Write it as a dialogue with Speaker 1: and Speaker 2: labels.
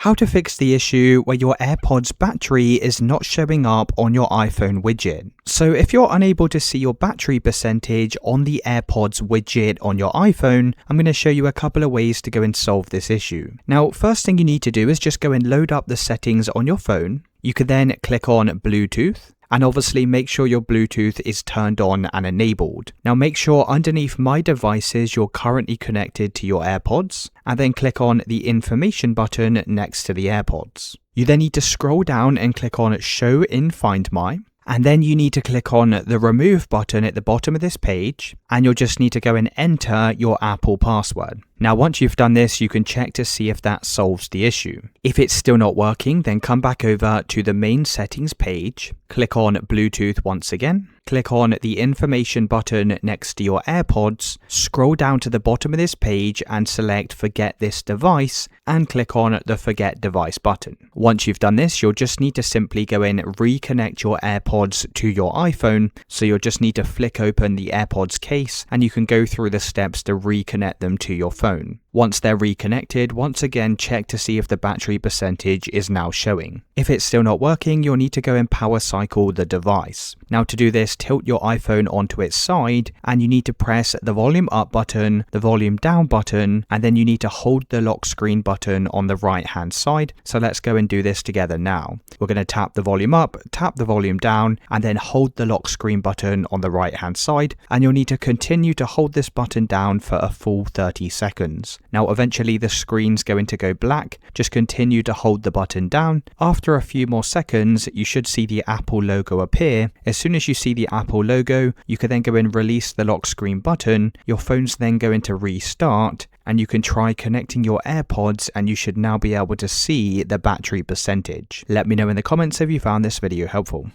Speaker 1: How to fix the issue where your AirPods battery is not showing up on your iPhone widget. So if you're unable to see your battery percentage on the AirPods widget on your iPhone, I'm going to show you a couple of ways to go and solve this issue. Now, first thing you need to do is just go and load up the settings on your phone. You can then click on Bluetooth. And obviously make sure your Bluetooth is turned on and enabled. Now make sure underneath My Devices you're currently connected to your AirPods, and then click on the information button next to the AirPods. You then need to scroll down and click on Show in Find My. And then you need to click on the remove button at the bottom of this page, and you'll just need to go and enter your Apple password. Now once you've done this, you can check to see if that solves the issue. If it's still not working, then come back over to the main settings page, click on Bluetooth once again, click on the information button next to your AirPods, scroll down to the bottom of this page and select Forget this device, and click on the Forget Device button. Once you've done this, you'll just need to simply go in, reconnect your AirPods to your iPhone. So you'll just need to flick open the AirPods case and you can go through the steps to reconnect them to your phone. Once they're reconnected, once again check to see if the battery percentage is now showing. If it's still not working, you'll need to go and power cycle the device. Now to do this, tilt your iPhone onto its side and you need to press the volume up button, the volume down button, and then you need to hold the lock screen button on the right hand side. So let's go and do this together now. We're going to tap the volume up, tap the volume down, and then hold the lock screen button on the right hand side, and you'll need to continue to hold this button down for a full 30 seconds. Now eventually the screen's going to go black. Just continue to hold the button down. After a few more seconds, you should see the Apple logo appear. As soon as you see the Apple logo, you can then go and release the lock screen button. Your phone's then going to restart, and you can try connecting your AirPods and you should now be able to see the battery percentage. Let me know in the comments if you found this video helpful.